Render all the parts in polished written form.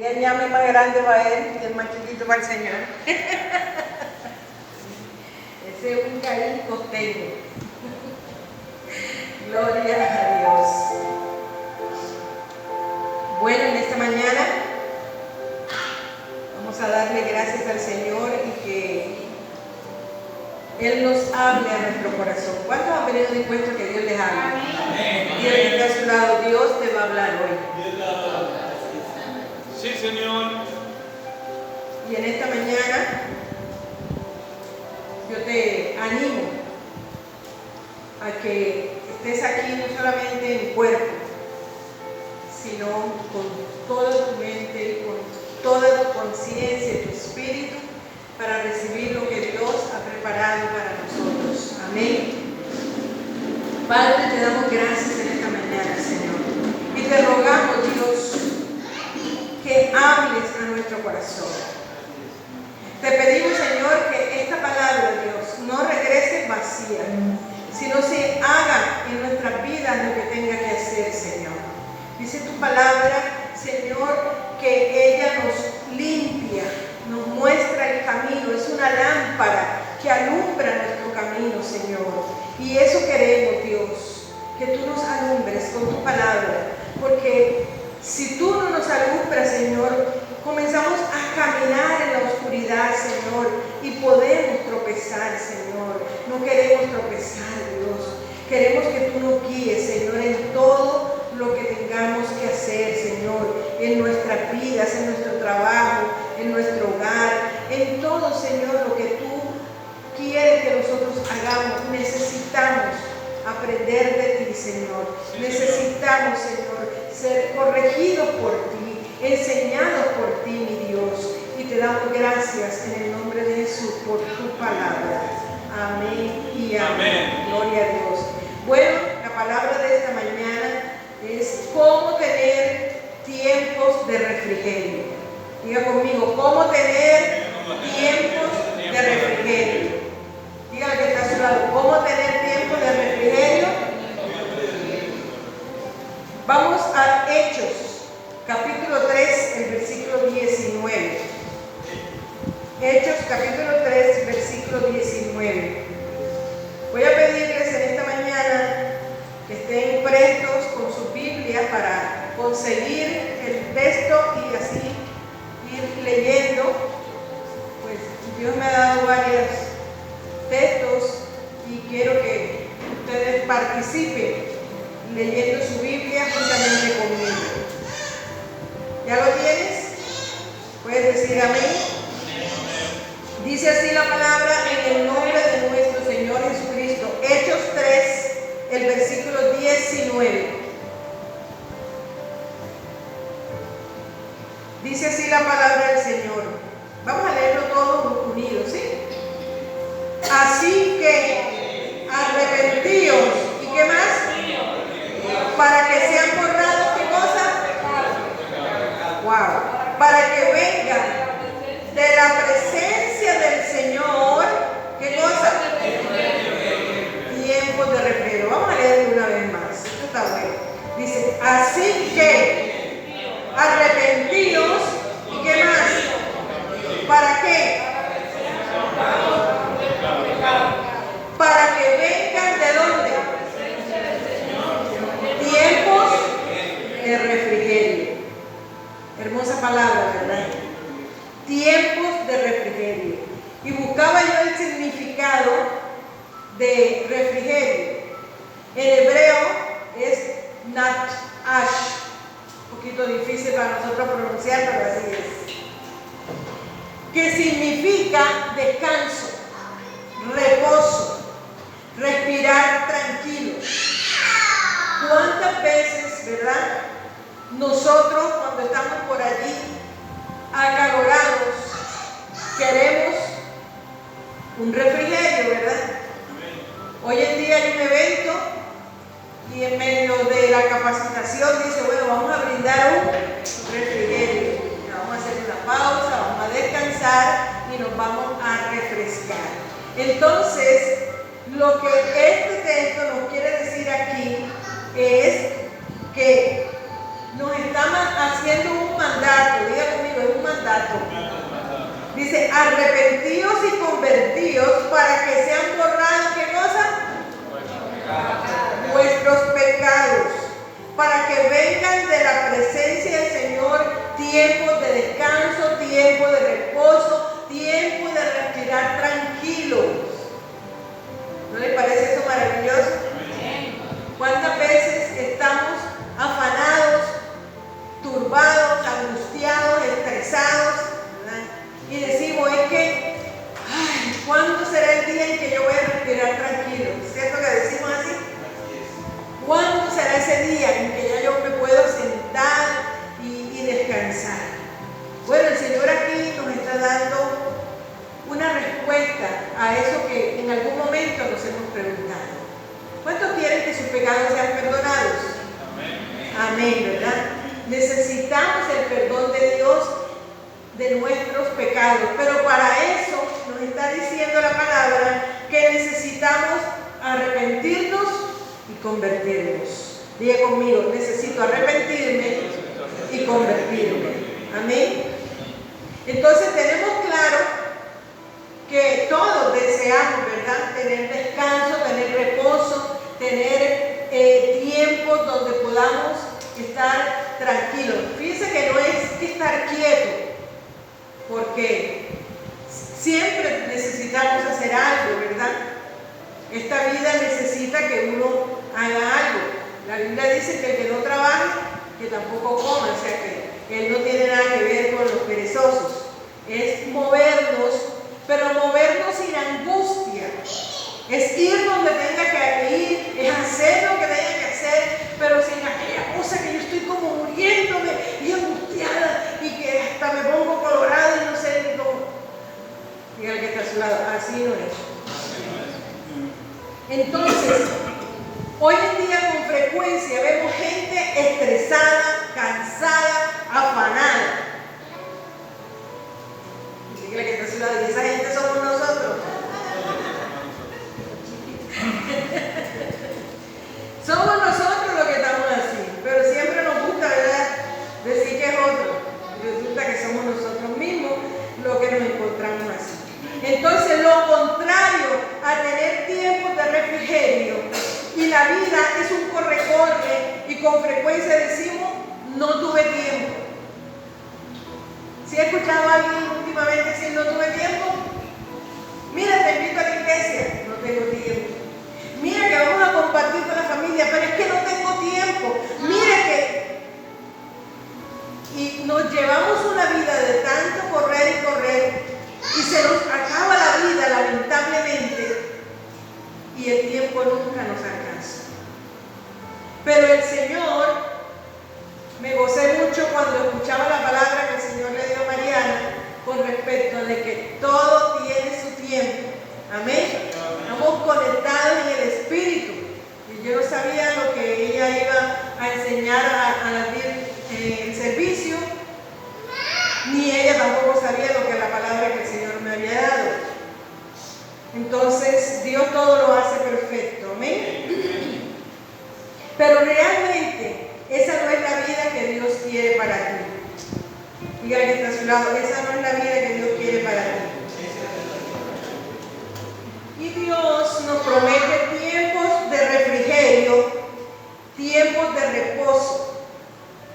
Y el ñame más grande va a él y el más chiquito para el Señor. Ese es un Caín costeño. Gloria a Dios. Bueno, en esta mañana vamos a darle gracias al Señor y que Él nos hable a nuestro corazón. ¿Cuántos han venido dispuestos a que Dios les hable? Amén. Y el que está a su lado, Dios te va a hablar hoy. Sí, Señor. Y en esta mañana yo te animo a que estés aquí no solamente en cuerpo, sino con toda tu mente y con toda tu conciencia y tu espíritu para recibir lo que Dios ha preparado para nosotros. Amén. Padre, te damos gracias en esta mañana, Señor. Y te rogamos, Dios, que hables a nuestro corazón. Te pedimos, Señor, que esta palabra, Dios, no regrese vacía, sino se haga en nuestras vidas lo que tenga que hacer, Señor. Dice tu palabra, Señor, que ella nos limpia, nos muestra el camino, es una lámpara que alumbra nuestro camino, Señor. Y eso queremos, Dios, que tú nos alumbres con tu palabra, porque si tú no nos alumbras, Señor, comenzamos a caminar en la oscuridad, Señor, y podemos tropezar, Señor. No queremos tropezar, Dios. Queremos que tú nos guíes, Señor, en todo lo que tengamos que hacer, Señor, en nuestras vidas, en nuestro trabajo, en nuestro hogar, en todo, Señor, lo que tú quieres que nosotros hagamos. Necesitamos aprender de ti, Señor. Necesitamos, Señor, ser corregidos por ti, enseñados por ti, mi Dios. Y te damos gracias en el nombre de Jesús por tu palabra. Amén y amén. Amén. Gloria a Dios. Bueno, la palabra de esta mañana es cómo tener tiempos de refrigerio. Diga conmigo, cómo tener tiempos de refrigerio. Dígale que está a su lado, ¿cómo tener tiempos de refrigerio? Vamos a Hechos, capítulo 3, el versículo 19. Hechos, capítulo 3, versículo 19. Voy a pedirles en esta mañana que estén prestos con su Biblia para conseguir el texto y así ir leyendo. Pues Dios me ha dado varios textos y quiero que ustedes participen leyendo su Biblia juntamente conmigo. ¿Ya lo tienes? ¿Puedes decir amén? Dice así la palabra en el nombre de nuestro Señor Jesucristo. Hechos 3, el versículo 19. Dice así la palabra del Señor. Vamos a leerlo todos unidos, ¿sí? Así que arrepentíos. ¿Y qué más? Para que sean borrados, ¿qué cosa? Wow. Para que vengan de la presencia del Señor, ¿qué cosa? Tiempos de refrigerio. Vamos a leerlo una vez más. Esto está bueno. Dice, así que arrepentíos. ¿Y qué más? ¿Para qué? Para que vengan ¿de dónde? Tiempos de refrigerio. Hermosa palabra, ¿verdad? Tiempos de refrigerio. Y buscaba yo el significado de refrigerio. En hebreo es natash. Un poquito difícil para nosotros pronunciar, pero así es. Que significa descanso, reposo, respirar tranquilo. ¿Cuántas veces, verdad? Nosotros cuando estamos por allí acalorados queremos un refrigerio, ¿verdad? Hoy en día hay un evento y en medio de la capacitación dice, bueno, vamos a brindar un refrigerio. Vamos a hacer una pausa, vamos a descansar y nos vamos a refrescar. Entonces, lo que este texto nos quiere decir aquí es que nos estamos haciendo un mandato, diga mandato. Dice, arrepentíos y convertíos para que sean borrados, ¿qué cosa? Vuestros pecados, para que vengan de la presencia del Señor tiempos de descanso, tiempo de reposo, tiempo de respirar tranquilos. ¿No les parece eso maravilloso? ¿Cuántas veces estamos afanados, turbados, angustiados, estresados, ¿verdad? Y decimos, es que, ay, ¿cuándo será el día en que yo voy a respirar tranquilo? ¿Cierto que decimos así? ¿Cuándo será ese día en que ya yo me puedo sentar y descansar? Bueno, el Señor aquí nos está dando una respuesta a eso que en algún momento nos hemos preguntado. ¿Cuántos quieren que sus pecados sean perdonados? Amén, ¿verdad? Necesitamos el perdón de Dios de nuestros pecados, pero para eso nos está diciendo la palabra que necesitamos arrepentirnos y convertirnos. Diga conmigo, necesito arrepentirme y convertirme. Amén. Entonces tenemos claro que todos deseamos, ¿verdad? Tener descanso, tener reposo, tener tiempos donde podamos estar tranquilos. Fíjense que no es que estar quieto, porque siempre necesitamos hacer algo, ¿verdad? Esta vida necesita que uno haga algo. La Biblia dice que el que no trabaje, que tampoco coma, o sea que él no tiene nada que ver con los perezosos. Es movernos, pero movernos sin angustia. Es ir donde tenga que ir, es hacer lo que tenga que hacer, pero sin aquella cosa que yo estoy como muriéndome y angustiada y que hasta me pongo colorado y no sé cómo. Diga el que está a su lado, así no es. Entonces, hoy en día con frecuencia vemos gente estresada, cansada, afanada. Diga el que está a su lado, y esa gente somos nosotros. Somos nosotros los que estamos así, pero siempre nos gusta, ¿verdad?, decir que es otro. Resulta que somos nosotros mismos los que nos encontramos así. Entonces, lo contrario a tener tiempos de refrigerio y la vida es un corre-corre y con frecuencia decimos, no tuve tiempo. ¿Sí he escuchado a alguien últimamente decir no tuve tiempo? Mira, te invito a la iglesia, no tengo tiempo. Mira que vamos a compartir con la familia, pero es que no tengo tiempo. Mira que... Y nos llevamos una vida de tanto correr y correr y se nos acaba la vida lamentablemente y el tiempo nunca nos alcanza. Pero el Señor, me gocé mucho cuando escuchaba la palabra que el Señor le dio a Mariana con respecto de que todo tiene su tiempo. Amén. Estamos conectados en el Espíritu. Y yo no sabía lo que ella iba a enseñar a el servicio, ni ella tampoco sabía lo que la palabra que el Señor me había dado. Entonces, Dios todo lo hace perfecto. Amén. Pero realmente, esa no es la vida que Dios quiere para ti. Dígale que está a su lado, esa no es la vida que Dios quiere para ti. Y Dios nos promete tiempos de refrigerio, tiempos de reposo.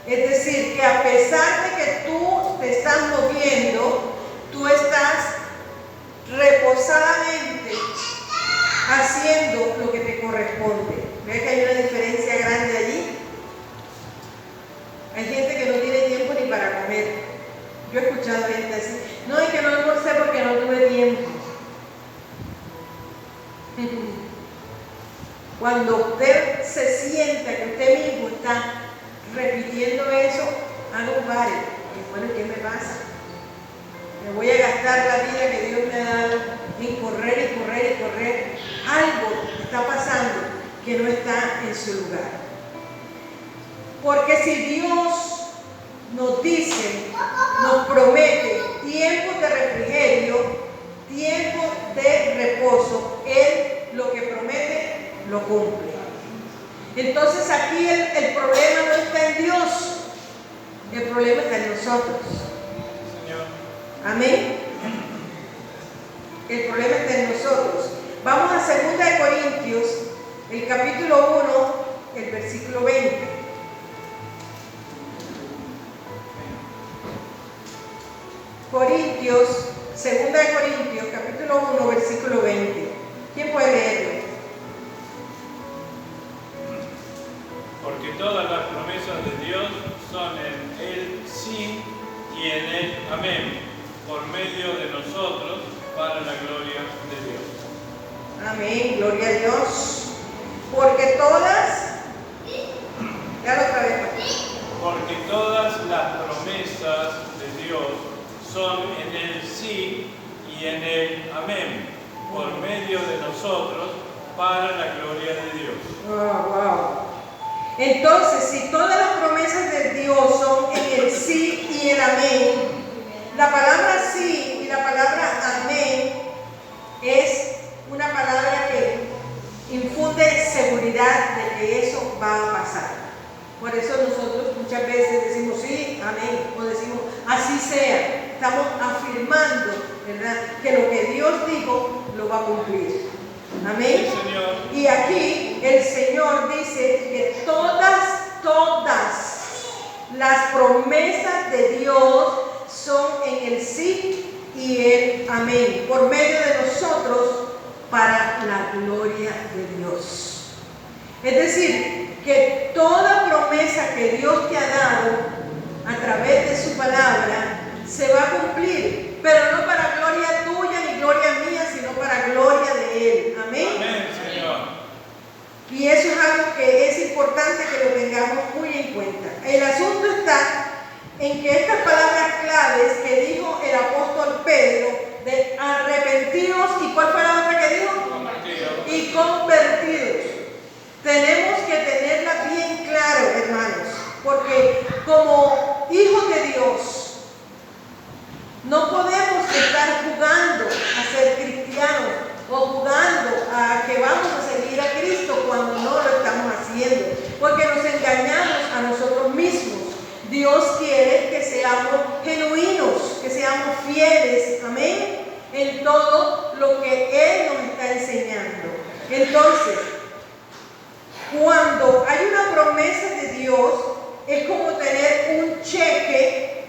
Es decir, que a pesar de que tú te estás moviendo, tú estás reposadamente haciendo lo que te corresponde. ¿Ves que hay una diferencia grande allí? Hay gente que no tiene tiempo ni para comer. Yo he escuchado gente así, no, es que no almorcé porque no tuve tiempo. Cuando usted se sienta que usted mismo está repitiendo eso, haga un pare. Y bueno, ¿qué me pasa? Me voy a gastar la vida que Dios me ha dado en correr y correr y correr. Algo está pasando que no está en su lugar. Porque si Dios nos dice, nos promete tiempos de refrigerio, tiempos de reposo, Él lo que promete lo cumple. Entonces aquí el problema no está en Dios, el problema está en nosotros. Amén. El problema está en nosotros. Vamos a 2 de Corintios, el capítulo 1, el versículo 20. Corintios, 2 de Corintios, capítulo 1, versículo 20. ¿Quién puede leerlo? Porque todas las promesas de Dios son en el sí y en el amén, por medio de nosotros, para la gloria de Dios. Amén, gloria a Dios. Porque todas, ya otra vez. Porque todas las promesas de Dios son en el sí y en el amén, por medio de nosotros, para la gloria de Dios. Wow. Entonces, si todas las promesas de Dios son en el sí y el amén, la palabra sí y la palabra amén es una palabra que infunde seguridad de que eso va a pasar. Por eso nosotros muchas veces decimos sí, amén, o decimos así sea. Estamos afirmando, ¿verdad?, que lo que Dios dijo lo va a cumplir. Amén. Sí, Señor. Y aquí el Señor dice que todas las promesas de Dios son en el sí y el amén, por medio de nosotros, para la gloria de Dios. Es decir, que toda promesa que Dios te ha dado a través de su palabra se va a cumplir, pero no para gloria tuya ni gloria mía, sino para gloria de Él. Amén. Amén, Señor. Y eso es algo que es importante que lo tengamos muy en cuenta. El asunto está en que estas palabras claves que dijo el apóstol Pedro, de arrepentidos, ¿y cuál fue la otra que dijo? Convertidos. Y convertidos. Tenemos que tenerla bien claro, hermanos, porque como hijos de Dios, no podemos estar jugando a ser cristianos o jugando a que vamos a seguir a Cristo cuando no lo estamos haciendo, porque nos engañamos a nosotros mismos. Dios quiere que seamos genuinos, que seamos fieles, amén, en todo lo que Él nos está enseñando. Entonces, cuando hay una promesa de Dios, es como tener un cheque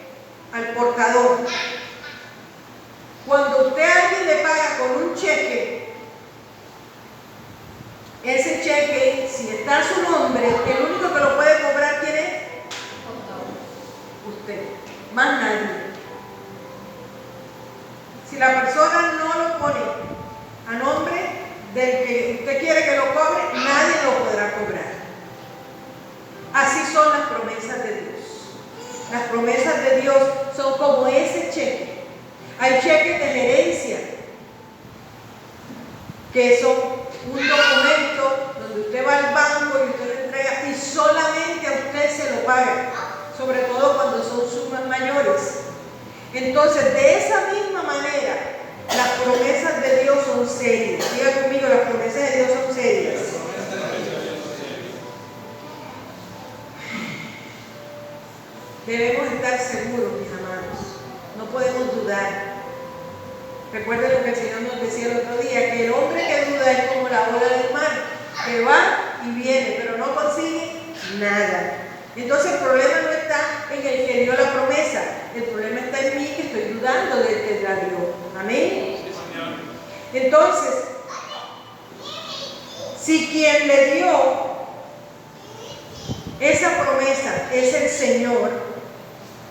al portador. Cuando usted a alguien le paga con un cheque, ese cheque, si está su nombre, el único que lo puede cobrar, ¿quién es? Usted, más nadie. Si la persona no lo pone a nombre del que usted quiere que lo cobre, nadie lo podrá cobrar. Así son las promesas de Dios. Las promesas de Dios son como ese cheque. Hay cheques de gerencia, que son un documento donde usted va al banco y usted lo entrega y solamente a usted se lo paga, sobre todo cuando son sumas mayores. Entonces, de esa misma manera, las promesas de Dios son serias. Diga conmigo, las promesas de Dios son serias. Debemos estar seguros, mis amados. No podemos dudar. Recuerden lo que el Señor nos decía el otro día, que el hombre que duda es como la ola del mar, que va y viene, pero no consigue nada. Entonces el problema no está en el que dio la promesa, el problema está en mí, que estoy dudando del que la dio. Amén. Sí, Señor. Entonces, si quien le dio esa promesa es el Señor,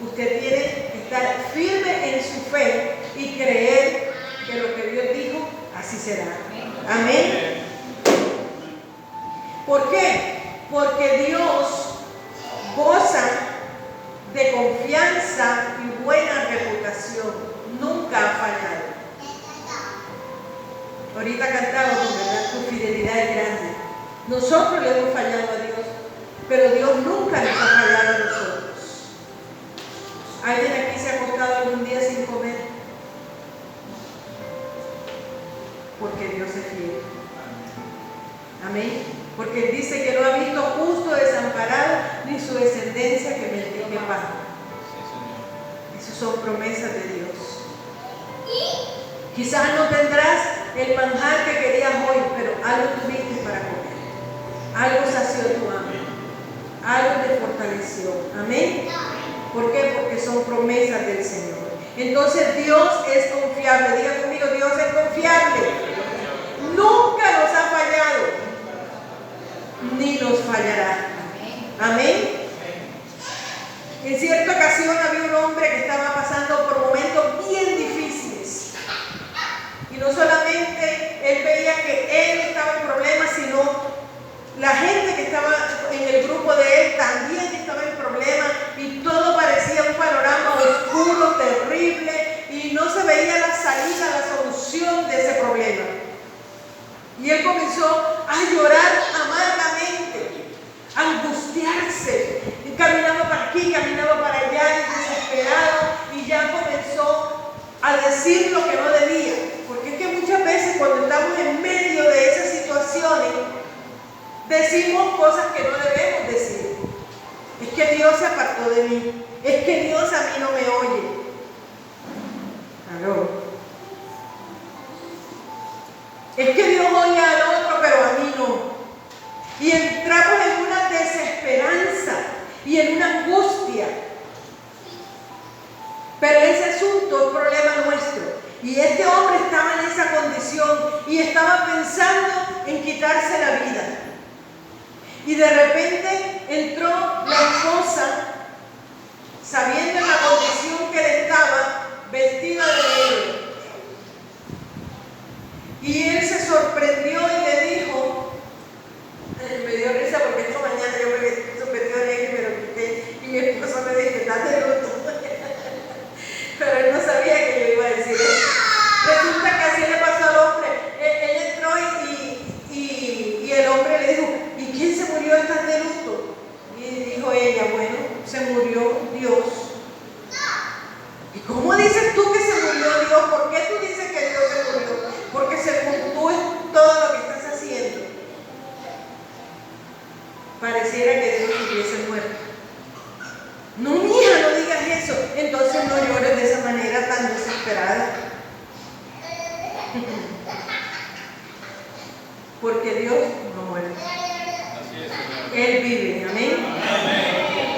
usted tiene que estar firme en su fe y creer que lo que Dios dijo, así será. Amén. ¿Por qué? Porque Dios goza de confianza y buena reputación. Nunca ha fallado. Ahorita cantábamos, ¿verdad? Tu fidelidad es grande. Nosotros le hemos fallado a Dios, pero Dios nunca nos ha fallado a nosotros. ¿Alguien aquí se ha acostado algún día sin comer? Porque Dios es fiel. Amén. Porque Él dice que no ha visto justo desamparado ni su descendencia que mendigue pan. Esas son promesas de Dios. Quizás no tendrás el manjar que querías hoy, pero algo tuviste para comer. Algo sació tu hambre. Algo te fortaleció. Amén. ¿Por qué? Porque son promesas del Señor. Entonces Dios es confiable. Diga conmigo, Dios es confiable. Nunca nos ha fallado, ni nos fallará. Amén. En cierta ocasión había un hombre que estaba pasando por momentos bien difíciles. Y no solamente él veía que él estaba en problemas, sino la gente que estaba en el grupo de él también estaba en problemas. Y todo parecía un panorama oscuro, terrible. Y no se veía la salida, la solución de ese problema. Y él comenzó a llorar amargamente, a angustiarse. Y caminaba para aquí, caminaba para allá, desesperado. Y ya comenzó a decir lo que no debía. Porque es que muchas veces cuando estamos en medio de esas situaciones, decimos cosas que no debemos decir. Es que Dios se apartó de mí. Es que Dios a mí no me oye. Aló. Es que Dios oye al otro, pero a mí no. Y entramos en una desesperanza y en una angustia. Pero ese asunto es problema nuestro. Y este hombre estaba en esa condición y estaba pensando en quitarse la vida. Y de repente entró la esposa, sabiendo la condición que él estaba, vestida de negro. Y él se sorprendió y le dijo, me dio risa porque esta mañana yo me sorprendió de negro y me lo quité. Y mi esposo me dijo, estás de luto. Pero él no sabía que yo iba a decir eso. Resulta que así le pasó al hombre. Él entró y el hombre le dijo, ¿y quién se murió? ¿Estás de luto? Y dijo ella, bueno, se murió Dios. ¿Y cómo dices tú que se murió Dios? ¿Por qué tú dices que Dios se murió? Porque según tú en todo lo que estás haciendo, pareciera que Dios hubiese muerto. No, mija, no digas eso. Entonces no llores de esa manera tan desesperada. Porque Dios no muere. Él vive, amén.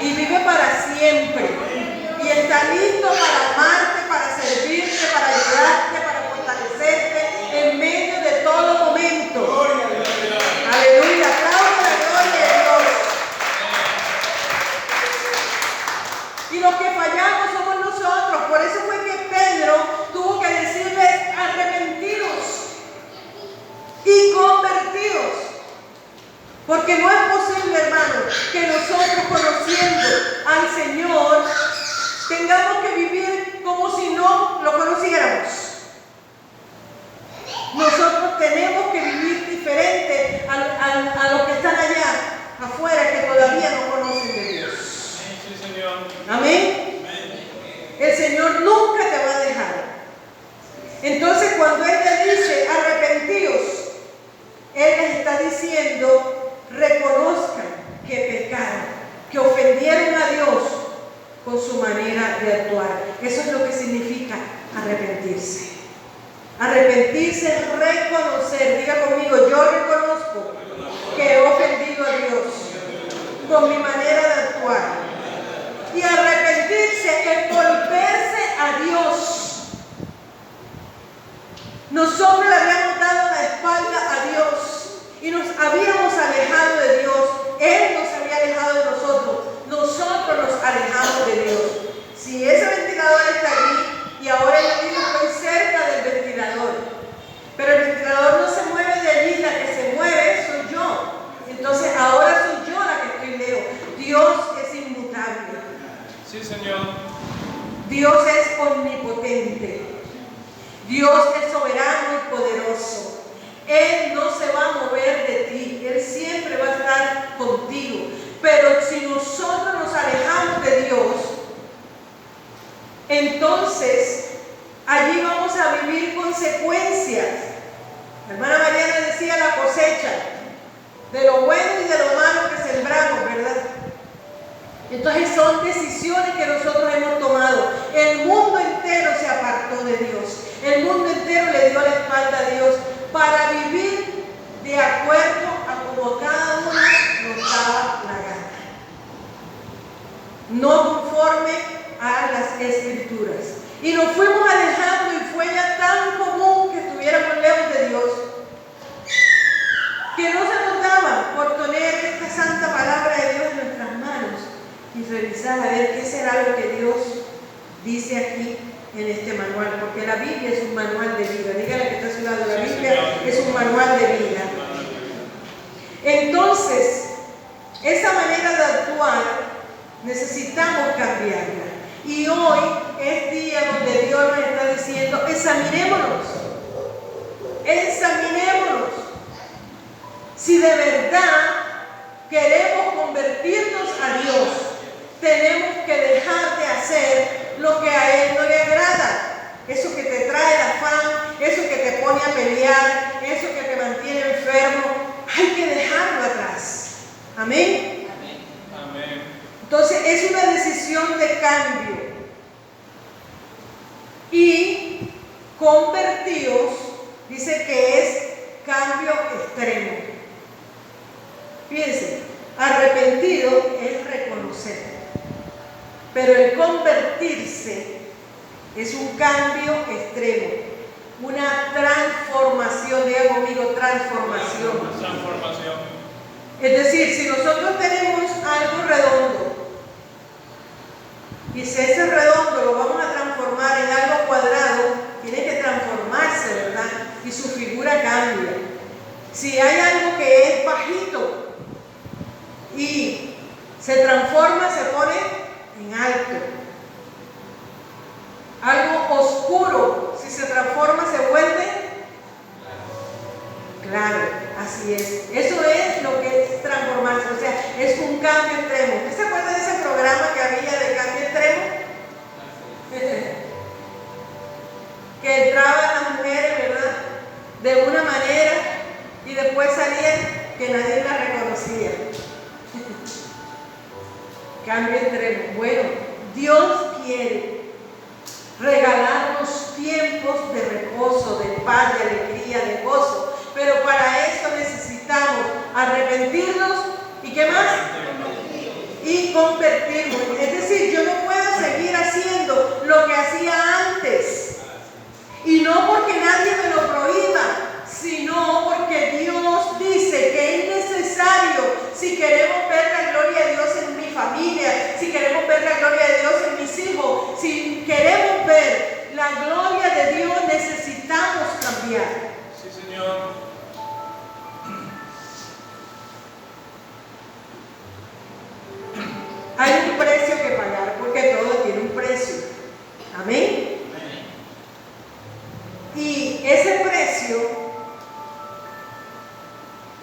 Y vive para siempre. Y está listo para amarte, para servirte, para ayudarte, para fortalecerte en medio de todo momento. Aleluya, aplauso la gloria de Dios. Y los que fallamos somos nosotros. Por eso fue que Pedro tuvo que decirles arrepentidos y convertidos. Porque no es posible, hermano, que nosotros conociendo al Señor tengamos que vivir como si no lo conociéramos. Nosotros tenemos que vivir diferente a los que están allá afuera que todavía no conocen de Dios. Sí, Señor. Amén. El Señor nunca te va a dejar. Entonces cuando Él te dice arrepentidos, Él les está diciendo reconozcan que pecaron, que ofendieron a Dios con su manera de actuar. Eso es lo que significa arrepentirse. Arrepentirse es reconocer. Diga conmigo, yo reconozco que he ofendido a Dios con mi manera de actuar. Y arrepentirse es volverse a Dios. Nosotros le habíamos dado la espalda a Dios y nos habíamos alejado de Dios. Él nos había alejado de nosotros. Nosotros nos alejamos de Dios. Si ese ventilador está allí y ahora yo mismo estoy cerca del ventilador, pero el ventilador no se mueve de allí, la que se mueve soy yo. Entonces ahora soy yo la que estoy lejos. Dios es inmutable. Sí, Señor. Dios es omnipotente. Dios es soberano y poderoso. Él no se va a mover de ti. Él siempre va a estar contigo. Pero si nosotros nos alejamos de Dios, entonces allí vamos a vivir consecuencias. La hermana Mariana decía la cosecha de lo bueno y de lo malo que sembramos, ¿verdad? Entonces son decisiones que nosotros hemos tomado. El mundo entero se apartó de Dios. El el mundo entero le dio la espalda a Dios para vivir de acuerdo a como cada uno nos daba la gana. No conforme a las Escrituras. Y nos fuimos alejando y fue ya tan común que estuviéramos lejos de Dios que no se nos daba por tener esta santa palabra de Dios en nuestras manos y revisar a ver qué será lo que Dios dice aquí en este manual, porque la Biblia es un manual de vida. Dígale que está a su lado, la Biblia es un manual de vida. Entonces, esa manera de actuar necesitamos cambiarla. Y hoy es día donde Dios nos está diciendo, examinémonos. Si de verdad queremos convertirnos a Dios, tenemos que dejar de hacer lo que a Él no le agrada. Eso que te trae el afán, eso que te pone a pelear, eso que te mantiene enfermo, hay que dejarlo atrás. Amén. Amén. Entonces es una decisión de cambio. Y convertidos, dice que es cambio extremo. Fíjense, arrepentido es reconocer, pero el convertirse es un cambio extremo, una transformación. Diga conmigo, transformación. Es decir, si nosotros tenemos algo redondo y si ese redondo lo vamos a transformar en algo cuadrado, tiene que transformarse, ¿verdad? Y su figura cambia. Si hay algo que es bajito y se transforma, se pone en alto. Algo oscuro, si se transforma, se vuelve claro. Así es. Eso es lo que es transformarse. O sea, es un cambio extremo. ¿Usted se acuerda de ese programa que había de cambio extremo? Que entraban las mujeres, ¿verdad? De una manera y después salían que nadie las reconocía. Cambio extremo. Bueno, Dios quiere regalarnos tiempos de reposo, de paz, de alegría, de gozo. Pero para eso necesitamos arrepentirnos y ¿qué más? Y convertirnos. Es decir, yo no puedo seguir haciendo lo que hacía antes. Y no porque nadie me lo prohíba, sino porque Dios dice que es necesario, si queremos ver la gloria de Dios en mi familia, si queremos ver la gloria de Dios en mis hijos, si queremos ver la gloria de Dios, necesitamos cambiar. Sí, Señor. Hay un precio que pagar, porque todo tiene un precio. Amén. Y ese precio,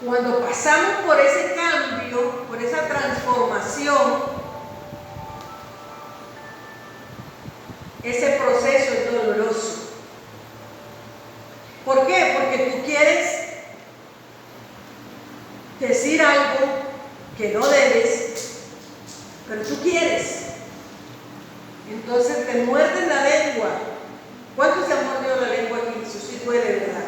cuando pasamos por ese cambio, por esa transformación, ese proceso es doloroso. ¿Por qué? Porque tú quieres decir algo que no debes, pero tú quieres. Entonces te muerden la lengua. ¿Cuántos se han mordido la lengua aquí? Eso sí duele, ¿verdad?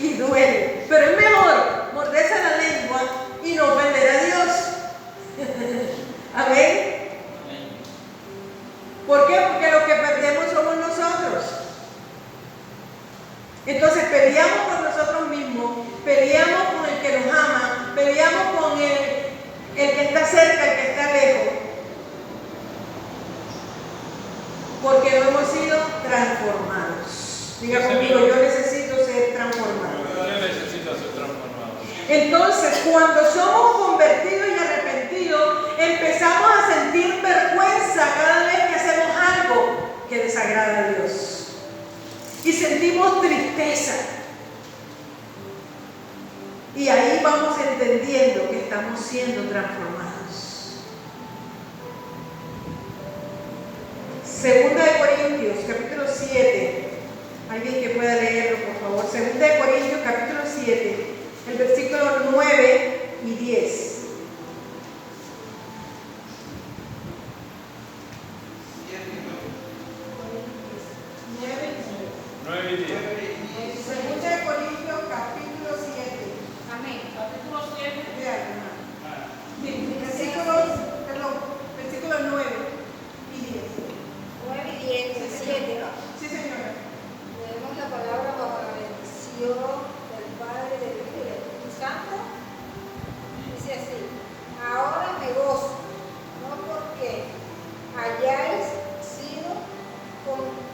Y duele. Pero es mejor morderse la lengua y no ofender a Dios. Amén. ¿Por qué? Porque lo que perdemos somos nosotros. Entonces peleamos por nosotros mismos, peleamos con el que nos ama, peleamos con el que está cerca, el que está lejos. Porque no hemos sido transformados. Diga conmigo, yo necesito ser transformado. Yo necesito ser transformado. Entonces, cuando somos convertidos y arrepentidos, empezamos a sentir vergüenza cada vez que hacemos algo que desagrada a Dios. Y sentimos tristeza. Y ahí vamos entendiendo que estamos siendo transformados. Segunda de Corintios, capítulo 7. Alguien que pueda leerlo, por favor. Segunda de Corintios, capítulo 7, el versículo 9 y 10. 9 y 10. Segunda de Corintios, capítulo 7. Amén. Capítulo 7. Versículos 9 y 10. 9 y 10, 7, ¿no? Sí, señora. Leemos la palabra bajo la bendición del Padre, del Hijo y del Espíritu Santo. Dice así: ahora me gozo, no porque hayáis sido conquistados,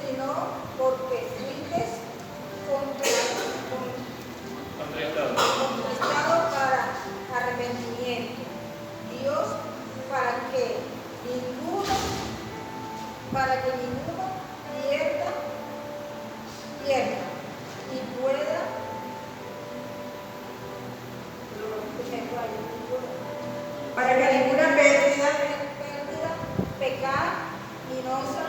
sino porque fuisteis conquistados para arrepentimiento. Dios, para que ninguno pierda y pueda Para que ninguna pérdida pecaminosa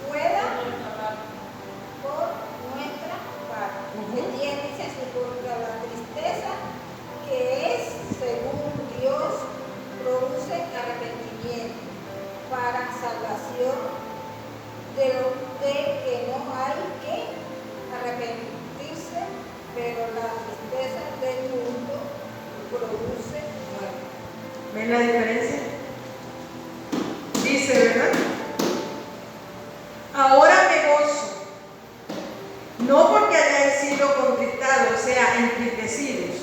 pueda por nuestra parte. Entiéndese así, porque la tristeza que es según Dios produce arrepentimiento para salvación, de lo que no hay que arrepentirse, pero la tristeza del mundo produce muerte. ¿Ven la diferencia? Dice, ¿verdad? Ahora me gozo, no porque hayáis sido contristados, o sea, entristecidos,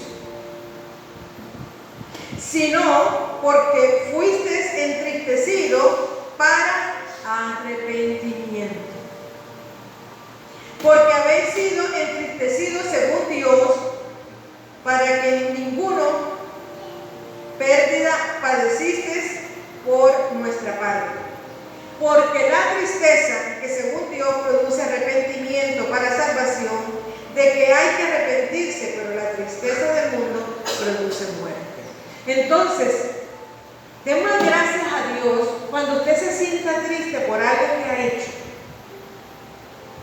sino porque fuisteis entristecidos para arrepentimiento. Porque habéis sido entristecidos según Dios, para que ninguno pérdida padecisteis por nuestra parte. Porque la tristeza que según Dios produce arrepentimiento para salvación, de que hay que arrepentirse, pero la tristeza del mundo produce muerte. Entonces, demos gracias a Dios cuando usted se sienta triste por algo que ha hecho,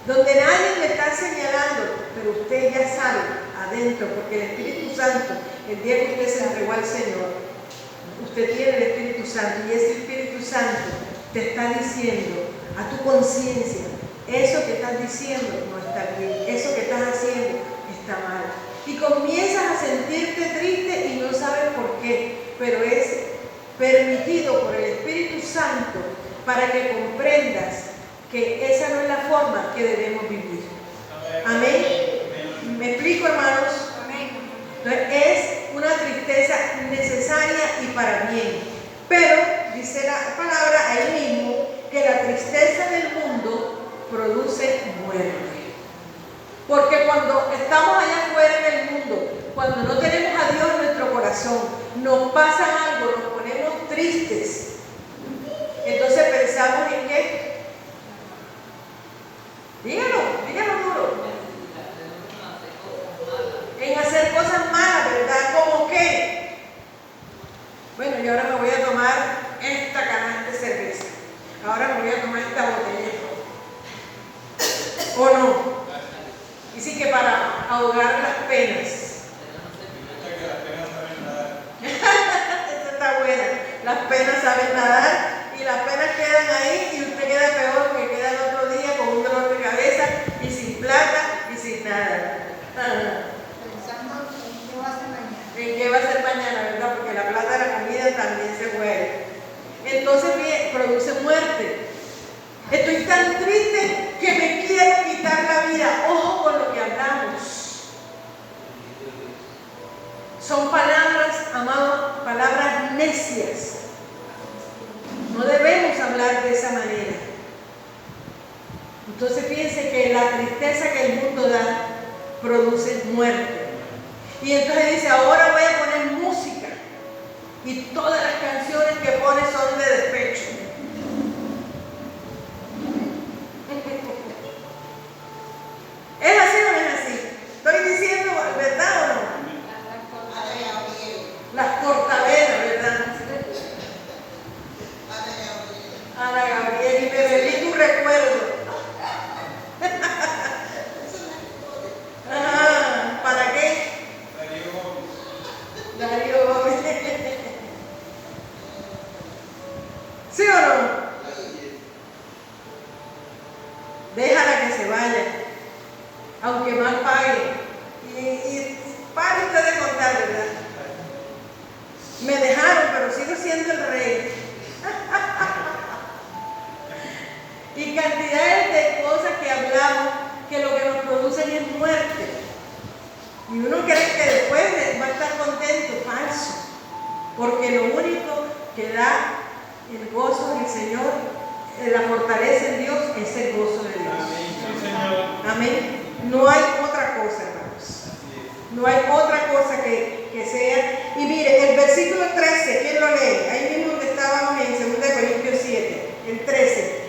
donde nadie le está señalando, pero usted ya sabe adentro, porque el Espíritu Santo, el día que usted se entregó al Señor, usted tiene el Espíritu Santo, y ese Espíritu Santo te está diciendo a tu conciencia: eso que estás diciendo no está bien, eso que estás haciendo está mal. Y comienzas a sentirte triste y no sabes por qué, pero es permitido por el Espíritu Santo para que comprendas que esa no es la forma que debemos vivir. Amén. ¿Me explico, hermanos? Amén. Entonces, es una tristeza necesaria y para bien. Pero dice la palabra ahí mismo que la tristeza del mundo produce muerte. Porque cuando estamos allá afuera en el mundo, cuando no tenemos a Dios en nuestro corazón, nos pasa algo, nos ponemos tristes. Entonces pensamos en qué. Dígalo duro. En hacer cosas malas, ¿verdad? ¿Cómo qué? Bueno, y ahora me voy a tomar esta canasta de cerveza. Ahora me voy a tomar esta botella. ¿O no? Y sí que para ahogar las penas. Esta está buena. Las penas saben nadar y las penas quedan ahí y usted queda peor porque queda el otro día con un dolor de cabeza y sin plata y sin nada. Pensando en qué va a ser mañana. ¿En qué va a ser mañana, verdad? Porque la plata de la comida también se muere. Entonces produce muerte. Estoy tan triste que me quiero quitar la vida. Ojo con lo que hablamos. Son palabras, amados, palabras necias. No debemos hablar de esa manera. Entonces fíjense que la tristeza que el mundo da produce muerte. Y entonces dice: ahora voy a poner música. Y todas las canciones que pone son de despecho. ¿Es así o no es así? ¿Estoy diciendo verdad o no? Las cortavenas, ¿verdad? Ana Gabriel, y me bebí tu recuerdo. ¿Para qué? Darío Gómez. o no? Déjala que se vaya, aunque más pague. Y para usted de contar, ¿verdad? Me dejaron, pero sigo siendo el rey. Y cantidades de cosas que hablamos que lo que nos producen es muerte. Y uno cree que después va a estar contento, falso. Porque lo único que da el gozo del Señor, la fortaleza en Dios, es el gozo de Dios. Amén. No hay otra cosa, hermanos. No hay otra cosa que sea. Y mire, el versículo 13, ¿quién lo lee? Ahí mismo donde estábamos en 2 Corintios 7, el 13.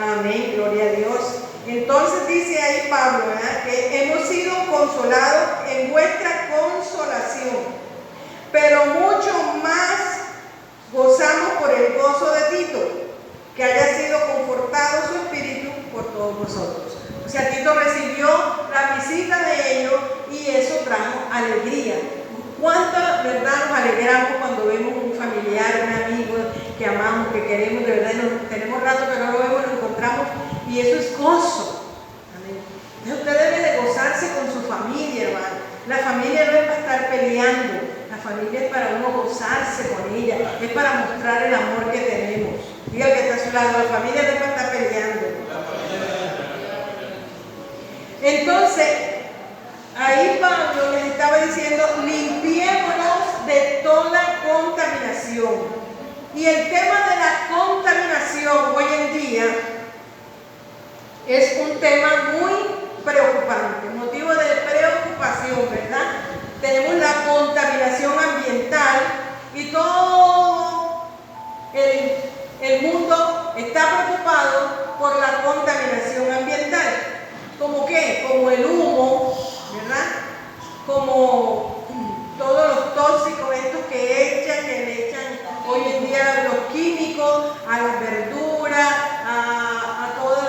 Amén, gloria a Dios. Entonces dice ahí Pablo, ¿verdad?, que hemos sido consolados en vuestra consolación, pero mucho más gozamos por el gozo de Tito, que haya sido confortado su espíritu por todos nosotros. O sea, Tito recibió la visita de ellos y eso trajo alegría. ¿Cuánta verdad nos alegramos cuando vemos un familiar, un amigo que amamos, que queremos, de verdad, tenemos rato que no lo vemos, lo encontramos y eso es gozo? Amén. Entonces usted debe de gozarse con su familia, hermano. La familia no es para estar peleando, la familia es para uno gozarse con ella, es para mostrar el amor que tenemos. Diga el que está a su lado, la familia no es para estar peleando. Entonces, ahí Pablo les estaba diciendo, limpiémonos de toda contaminación. Y el tema de la contaminación hoy en día es un tema muy preocupante, motivo de preocupación, ¿verdad? Tenemos la contaminación ambiental y todo el mundo está preocupado por la contaminación ambiental. ¿Cómo qué? Como el humo, ¿verdad? Como todos los tóxicos estos que le echan hoy en día los químicos a las verduras, a todos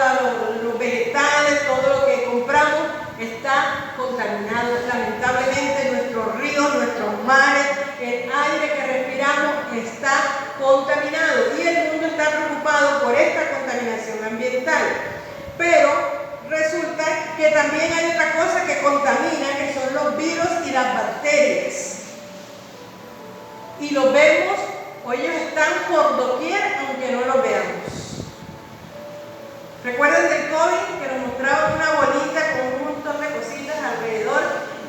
los vegetales, todo lo que compramos está contaminado. Lamentablemente nuestros ríos, nuestros mares, el aire que respiramos está contaminado y el mundo está preocupado por esta contaminación ambiental. Pero resulta que también hay otra cosa que contamina, que son los virus y las bacterias. Y los vemos, o ellos están por doquier, aunque no los veamos. ¿Recuerdan del COVID que nos mostraban una bolita con un montón de cositas alrededor?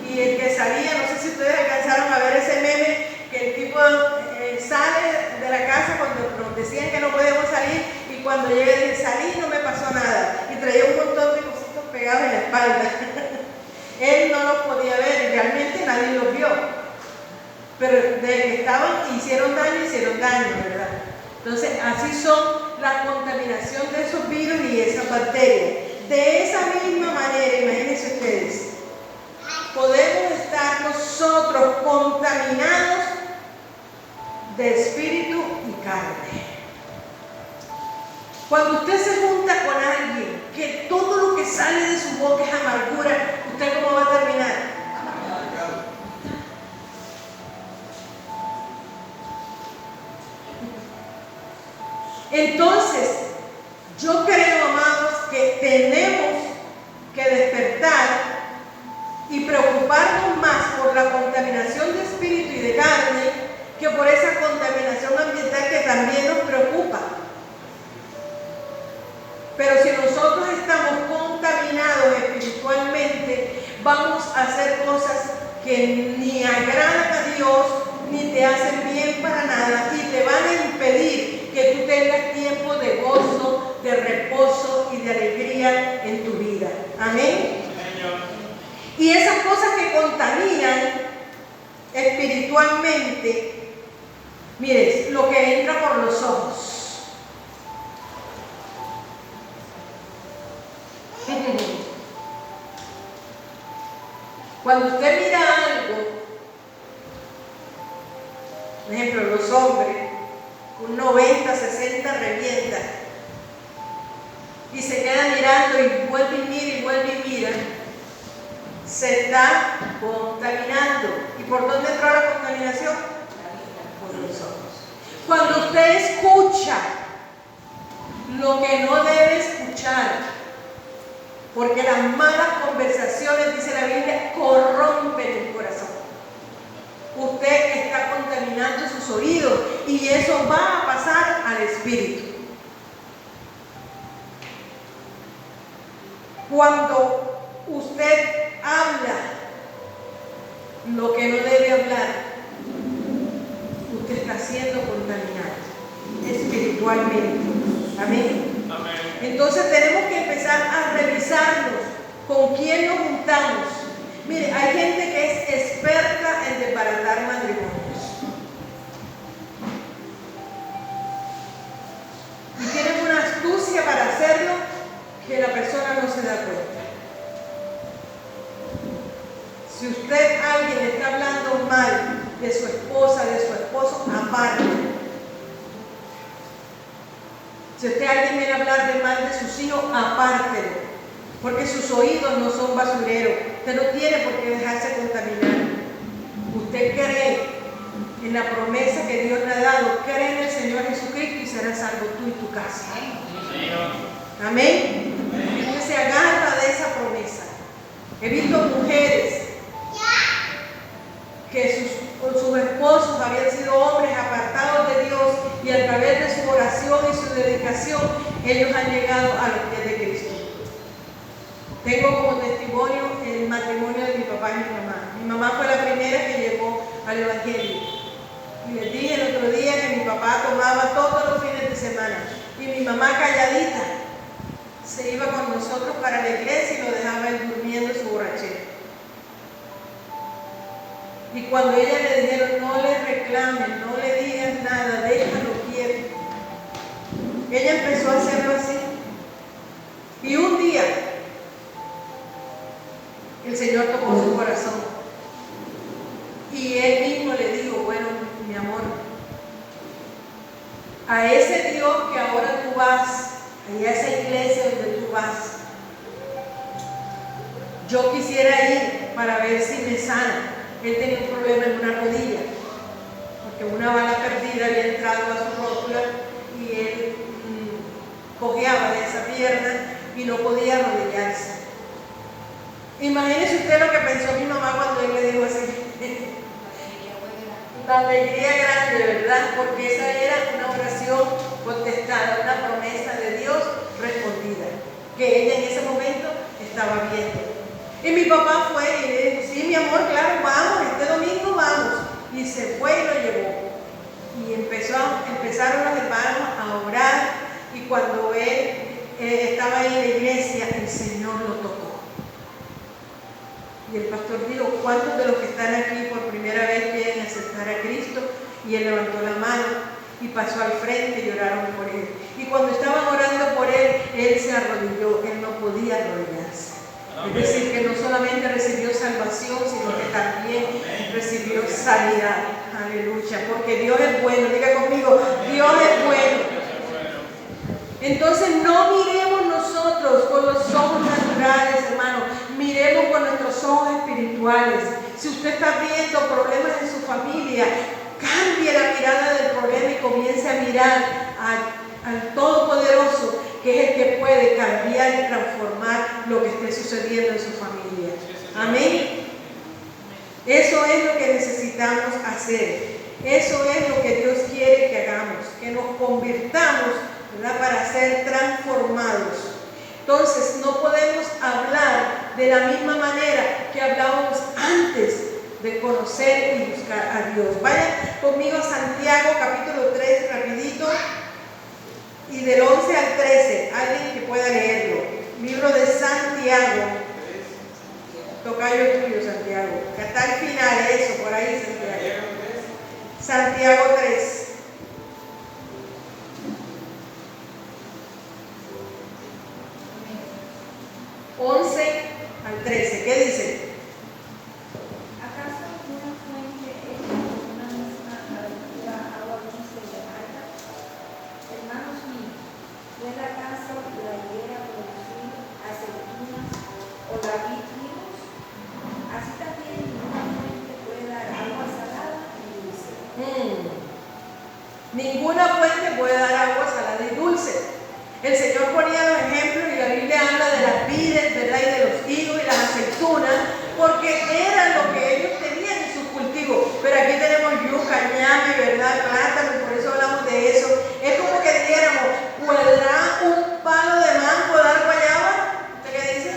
Y el que salía, no sé si ustedes alcanzaron a ver ese meme, que el tipo sale de la casa cuando nos decían que no podíamos salir y cuando llega dice, salí y no me pasó nada. Y traía un montón de cositas pegadas en la espalda. Él no los podía ver y realmente nadie los vio. Pero de que estaban, hicieron daño, ¿verdad? Entonces, así son la contaminación de esos virus y esas bacterias. De esa misma manera, imagínense ustedes, podemos estar nosotros contaminados de espíritu y carne. Cuando usted se junta con alguien que todo lo que sale de su boca es amargura, ¿usted cómo va a terminar? Entonces, yo creo, amados, que tenemos que despertar y preocuparnos más por la contaminación de espíritu y de carne que por esa contaminación ambiental que también nos preocupa. Pero si nosotros estamos contaminados espiritualmente, vamos a hacer cosas que ni agradan a Dios, ni te hacen bien para nada, y te van a impedir que tú tengas tiempo de gozo, de reposo y de alegría en tu vida. Amén. Y esas cosas que contaminan espiritualmente, mire, lo que entra por los ojos. Cuando usted mira algo, por ejemplo, los hombres, un 90, 60 revienta. y se queda mirando y vuelve y mira, se está contaminando. ¿Y por dónde entró la contaminación? Por los ojos. Cuando usted escucha lo que no debe escuchar, porque las malas conversaciones, dice la Biblia, corrompen el corazón. Usted está contaminando sus oídos y eso va a pasar al espíritu. Cuando usted habla lo que no debe hablar, usted está siendo contaminado espiritualmente. Amén. Amén. Entonces tenemos que empezar a revisarnos con quién nos juntamos. Mire, hay gente que es experta en desbaratar matrimonios. Y tienen una astucia para hacerlo que la persona no se da cuenta. Si usted, alguien está hablando mal de su esposa, de su esposo, aparte. Si usted alguien viene a hablar de mal de sus hijos, apártelo. Porque sus oídos no son basureros. Usted no tiene por qué dejarse contaminar. Usted cree en la promesa que Dios le ha dado. Cree en el Señor Jesucristo y serás salvo tú y tu casa. Amén. Usted se agarra de esa promesa. He visto mujeres que sus esposos habían sido hombres apartados de Dios y a través de su oración y su dedicación ellos han llegado a los pies de Cristo. Tengo como testimonio el matrimonio de mi papá y mi mamá. Mi mamá fue la primera que llegó al Evangelio. Y les dije el otro día que mi papá tomaba todos los fines de semana y mi mamá calladita se iba con nosotros para la iglesia y lo dejaba él durmiendo en su borrachera. Y cuando ella le dijeron, no le reclamen, no le digan nada, déjalo quieto, ella empezó a hacerlo así. Y un día el Señor tocó su corazón y él mismo le dijo, bueno, mi amor, a ese Dios que ahora tú vas, a esa iglesia donde tú vas, yo quisiera ir para ver si me sana. Él tenía un problema en una rodilla, porque una bala perdida había entrado a su rótula y él cojeaba de esa pierna y no podía arrodillarse. Imagínese usted lo que pensó mi mamá cuando él le dijo así. La alegría grande, ¿verdad? Porque esa era una oración contestada, una promesa de Dios respondida, que ella en ese momento estaba viendo. Y mi papá fue y le dijo, sí, mi amor, claro, vamos, este domingo vamos. Y se fue y lo llevó. Y empezaron los hermanos a orar. Y cuando él estaba en la iglesia, el Señor lo tocó. Y el pastor dijo, ¿cuántos de los que están aquí por primera vez quieren aceptar a Cristo? Y él levantó la mano y pasó al frente y oraron por él. Y cuando estaban orando por él, él se arrodilló, él no podía arrodillarse. Es decir, que no solamente recibió salvación, sino que también recibió sanidad. Aleluya, porque Dios es bueno. Diga conmigo, Dios es bueno. Entonces no miremos nosotros con los ojos naturales, hermano. Miremos con nuestros ojos espirituales. Si usted está viendo problemas en su familia, cambie la mirada del problema y comience a mirar al Todopoderoso, que es el que puede cambiar y transformar lo que esté sucediendo en su familia. Amén. Eso es lo que necesitamos hacer. Eso es lo que Dios quiere que hagamos, que nos convirtamos, ¿verdad?, para ser transformados. Entonces no podemos hablar de la misma manera que hablábamos antes de conocer y buscar a Dios. Vayan conmigo a Santiago capítulo 3 rapidito. Y del 11 al 13, alguien que pueda leerlo. Libro de Santiago. Tocayo tuyo, Santiago. Que está al final, eso, por ahí, Santiago. Santiago 3. al 13. ¿Qué dice? ¿Acaso una fuente es una misma agua dulce y amarga? Hermanos míos, ¿no es acaso la higuera Ninguna fuente puede dar agua salada y dulce. El Señor ponía los ejemplos y la Biblia habla de las vides, ¿verdad? Y de los higos y las aceitunas, porque era lo que ellos tenían en sus cultivos. Pero aquí tenemos yuca, ñame, ¿verdad? Plátano, y por eso hablamos de eso. Es como que dijéramos, ¿podrá un palo de mango dar guayaba? ¿Usted qué dice?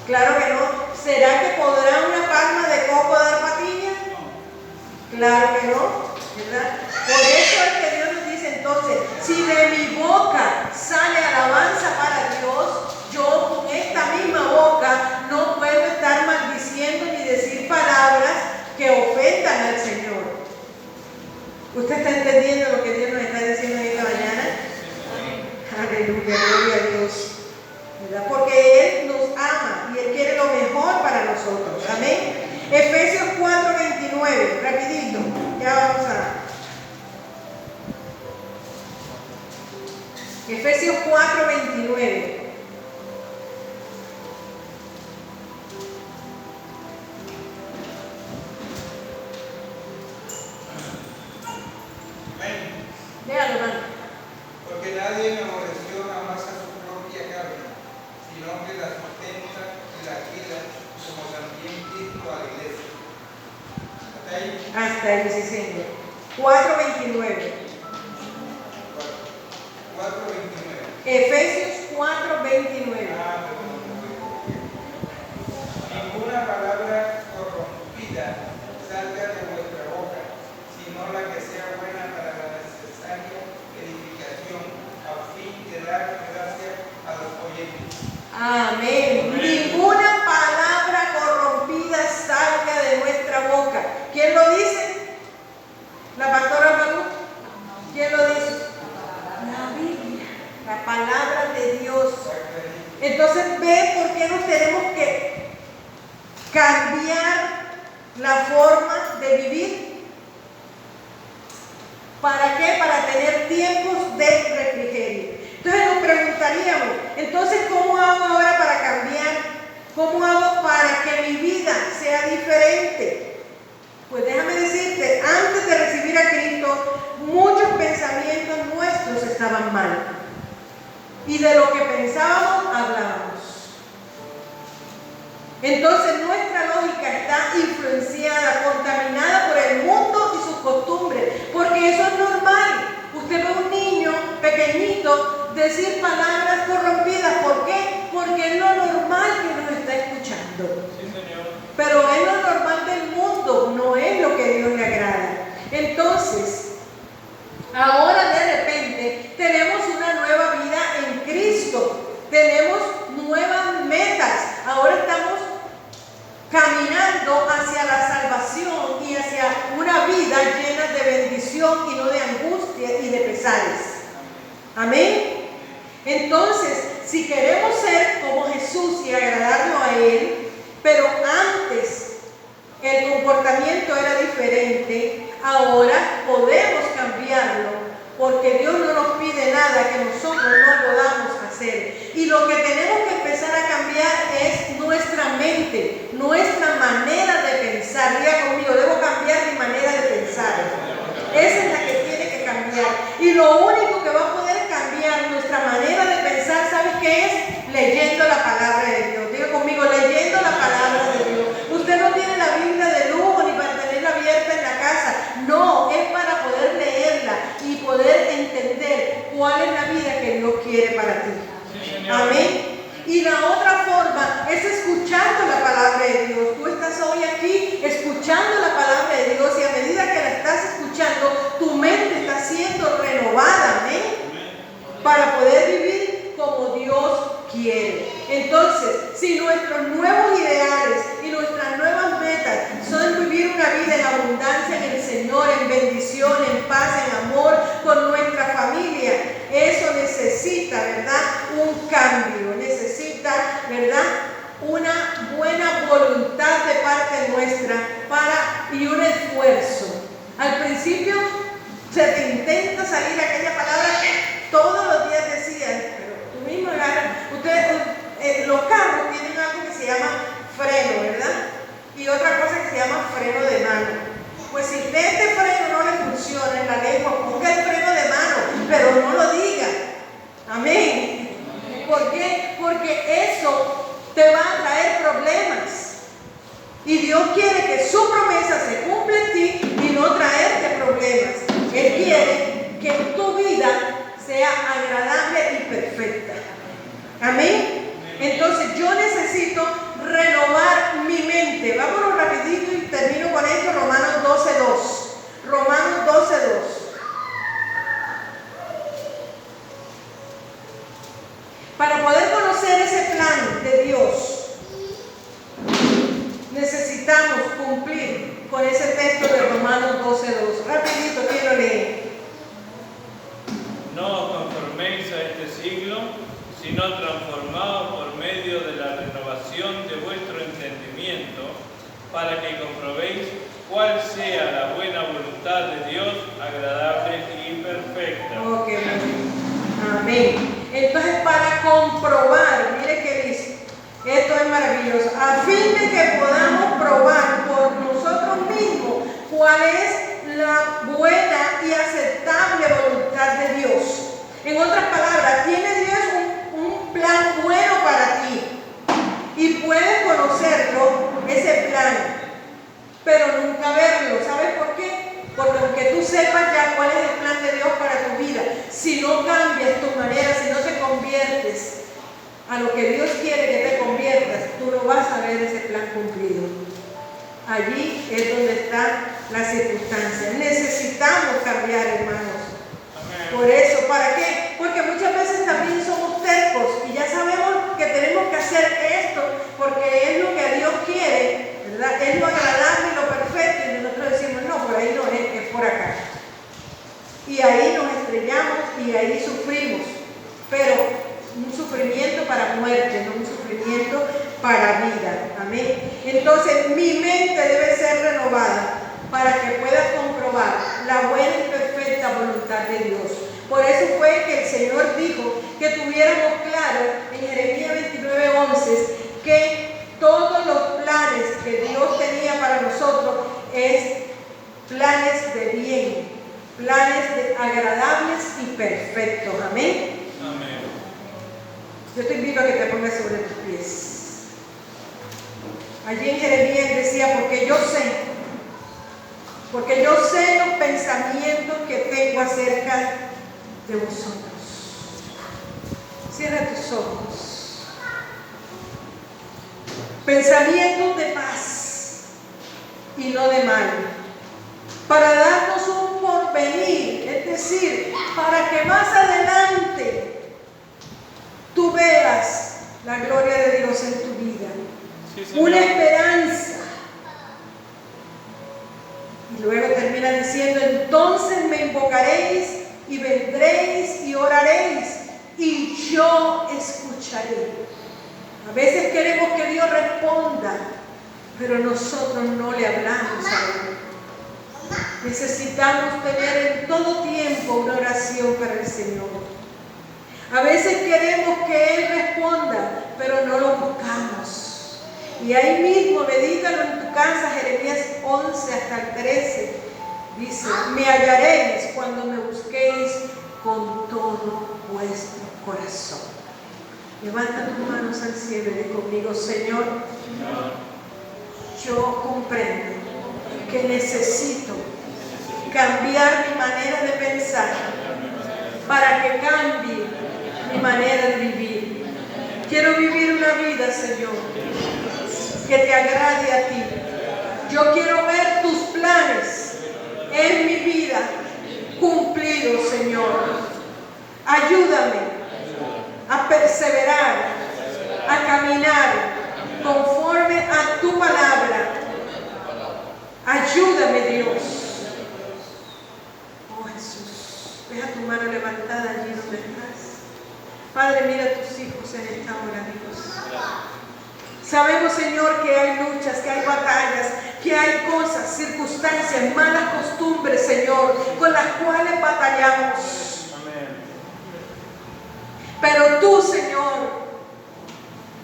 Claro que no. ¿Será que podrá una palma de coco dar patilla? Claro que no, ¿verdad? Por eso es que Dios nos dice entonces, si de mi boca sale alabanza para Dios, yo con esta misma boca no puedo estar maldiciendo ni decir palabras que ofendan al Señor. ¿Usted está entendiendo lo que Dios nos está diciendo en esta mañana? Aleluya, gloria a Dios. ¿Verdad? Porque Él nos ama y Él quiere lo mejor para nosotros. Amén. Efesios 4:29, rapidito, ya vamos a... Efesios 4:29. Léalo, hermano. Porque nadie me aborreció jamás a su propia carne, sino que la sustenta y la cuida, como también Cristo a la iglesia. ¿Hasta ahí? Hasta ahí, sí, Señor. 4:29. 4:29. Efesios 4:29. Ninguna palabra corrompida salga de vuestra boca, sino la que sea buena para la necesaria edificación, a fin de dar gracia a los oyentes. Amén. Ninguna palabra corrompida salga de nuestra boca. ¿Quién lo dice? ¿La pastora Maru? ¿Quién lo dice? La Biblia, la palabra de Dios. Entonces ve por qué nos tenemos que cambiar la forma de vivir. ¿Para qué? Para tener tiempos de refrigerio. Entonces nos preguntaríamos, entonces, ¿cómo hago ahora para cambiar? ¿Cómo hago para que mi vida sea diferente? Pues déjame decirte, antes de recibir a Cristo, muchos pensamientos nuestros estaban mal. Y de lo que pensábamos, hablábamos. Entonces nuestra lógica está influenciada, contaminada por el mundo y sus costumbres, porque eso es normal. Usted ve a un niño pequeñito decir palabras corrompidas. ¿Por qué? Porque es lo normal que nos está escuchando. Sí, Señor. Pero es lo normal del mundo, no es lo que Dios le agrada. Entonces, ahora de repente tenemos una nueva vida en Cristo, tenemos nuevas metas, ahora estamos caminando hacia la salvación y hacia una vida llena de bendición y no de angustia y de pesares. Amén. Entonces, si queremos ser como Jesús y agradarlo a Él, pero antes el comportamiento era diferente, ahora podemos cambiarlo, porque Dios no nos pide nada que nosotros no podamos hacer. Y lo que tenemos que empezar a cambiar es nuestra mente, nuestra manera de pensar. Diga conmigo, debo cambiar mi manera de pensar. Esa es la que tiene que cambiar. Y lo único que va a poder cambiar nuestra manera de pensar, ¿sabes qué es? Leyendo la palabra de Dios. Diga conmigo, leyendo la palabra de Dios. Usted no tiene la Biblia de lujo ni para tenerla abierta en la casa. No, es para poder leerla y poder entender cuál es la vida que Dios quiere para ti. Sí, Amén. Y la otra forma es escuchando la palabra de Dios. Tú estás hoy aquí escuchando la palabra de Dios y a medida que la estás escuchando, tu mente está siendo renovada. Amén. Para poder vivir como Dios quiere. Entonces, si nuestros nuevos ideales y nuestras nuevas metas son vivir una vida en abundancia en el Señor, en bendición, en paz, en amor con nuestra familia, eso necesita, ¿verdad? Un cambio, necesita, ¿verdad? Una buena voluntad de parte nuestra y un esfuerzo. Al principio se te intenta salir aquella palabra que todos los días decías, pero tú mismo agarras. Los carros tienen algo que se llama freno, ¿verdad? Y otra cosa que se llama freno de mano. Pues si este freno no le funciona en la lengua, vida sea agradable y perfecta. Amén. Entonces yo necesito renovar mi mente. Vámonos rapidito y termino con esto. Romanos 12:2. Romanos 12:2. Para poder conocer ese plan de Dios, necesitamos cumplir con ese texto de Romanos 12:2. Rapidito quiero leer. No os conforméis a este siglo, sino transformaos por medio de la renovación de vuestro entendimiento, para que comprobéis cuál sea la buena voluntad de Dios, agradable y perfecta. Ok, amén. Entonces, para comprobar, mire qué dice, esto es maravilloso, a fin de que podamos probar por nosotros mismos cuál es la buena y aceptable voluntad de Dios. En otras palabras, tiene Dios un plan bueno para ti y puedes conocerlo, ese plan, pero nunca verlo. ¿Sabes por qué? Porque aunque tú sepas ya cuál es el plan de Dios para tu vida, si no cambias tu manera, si no te conviertes a lo que Dios quiere que te conviertas, tú no vas a ver ese plan cumplido. Allí es donde está la circunstancia. Necesitamos cambiar, hermanos. Por eso, ¿para qué? Porque muchas veces también somos tercos y ya sabemos que tenemos que hacer esto porque es lo que a Dios quiere, ¿verdad? Es lo agradable y lo perfecto, y nosotros decimos, no, por ahí no es, es por acá. Y ahí nos estrellamos y ahí sufrimos, pero un sufrimiento para muerte, no un sufrimiento para vida. Amén. Entonces, mi mente debe ser renovada para que pueda comprobar la buena y perfecta voluntad de Dios. Por eso fue que el Señor dijo que tuviéramos claro en Jeremías 29:11 que todos los planes que Dios tenía para nosotros es planes de bien, planes agradables y perfectos. Amén. Amén. Yo te invito a que te pongas sobre tus pies. Allí en Jeremías decía, porque yo sé los pensamientos que tengo acerca de vosotros. Cierra tus ojos. Pensamientos de paz y no de mal, para darnos un porvenir, es decir, para que más adelante tú veas la gloria de Dios en tu vida, una esperanza. Y luego termina diciendo, entonces me invocaréis y vendréis y oraréis y yo escucharé. A veces queremos que Dios responda, pero nosotros no le hablamos a Él. Necesitamos tener en todo tiempo una oración para el Señor. A veces queremos que Él responda, pero no lo buscamos. Y ahí mismo, medítalo en tu casa, Jeremías 11 hasta el 13. Dice, me hallaréis cuando me busquéis con todo vuestro corazón. Levanta tus manos al cielo y di conmigo, Señor, yo comprendo que necesito cambiar mi manera de pensar para que cambie mi manera de vivir. Quiero vivir una vida, Señor, que te agrade a ti. Yo quiero ver tus planes en mi vida cumplidos, Señor. Ayúdame a perseverar, a caminar conforme a tu palabra. Ayúdame, Dios. Oh Jesús, deja tu mano levantada allí donde estás. Padre, mira a tus hijos en esta hora, Dios. Sabemos, Señor, que hay luchas, que hay batallas, que hay cosas, circunstancias, malas costumbres, Señor, con las cuales batallamos. Amén. Pero tú, Señor,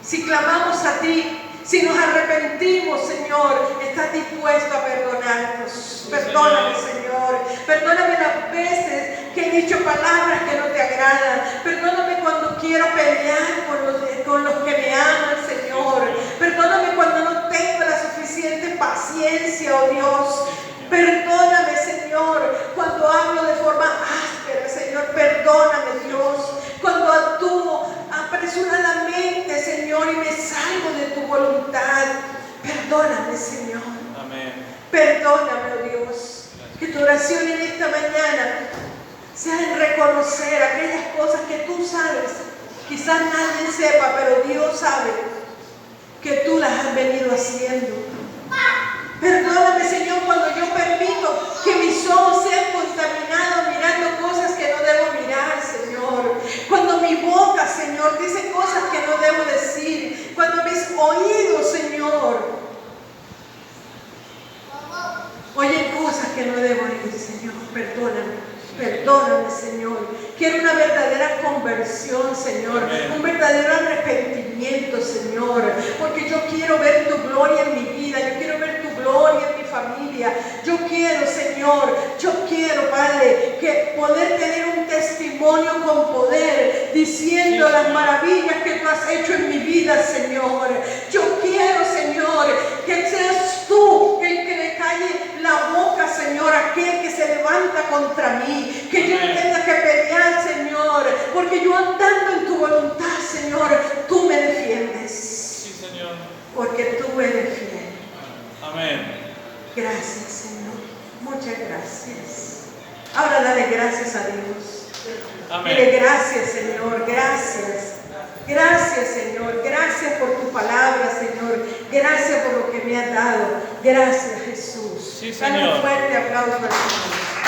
si clamamos a ti, si nos arrepentimos, Señor, estás dispuesto a perdonarnos. Perdóname, Señor. Perdóname las veces que he dicho palabras que no te agradan. Perdóname cuando quiero pelear con los que me aman, Señor. Perdóname cuando no tengo la suficiente paciencia, oh Dios. Perdóname, Señor, cuando hablo de forma áspera, Señor. Perdóname, Señor. Amén. Perdóname, oh Dios. Que tu oración en esta mañana sea en reconocer aquellas cosas que tú sabes. Quizás nadie sepa, pero Dios sabe que tú las has venido haciendo. Perdóname, Señor, cuando yo permito que mis ojos sean contaminados mirando cosas que no debo mirar, Señor. Cuando mi boca, Señor, dice cosas que no debo decir. Cuando mis oídos, Señor, oyen cosas que no debo oír, Señor. Perdóname. Perdóname, Señor. Quiero una verdadera conversión, Señor. Amén. Un verdadero arrepentimiento, Señor. Porque yo quiero ver tu gloria en mi vida. Yo quiero ver tu gloria en mi familia. Yo quiero, Señor. Yo quiero, Padre, que poder tener un testimonio con poder diciendo las maravillas que tú has hecho en mi vida, Señor. Yo quiero, Señor, que seas tú el que le calle la boca, Señor, aquel que se levanta contra mí, que yo no tenga que pelear, Señor, porque yo andando en tu voluntad, Señor, tú me defiendes. Sí, Señor. Porque tú eres fiel. Amén. Gracias, Señor. Muchas gracias. Ahora dale gracias a Dios. Amén. Dile gracias, Señor. Gracias. Gracias, Señor. Gracias por tu palabra, Señor. Gracias por lo que me has dado. Gracias, Jesús. Sí, Dale un Señor. fuerte aplauso al Señor.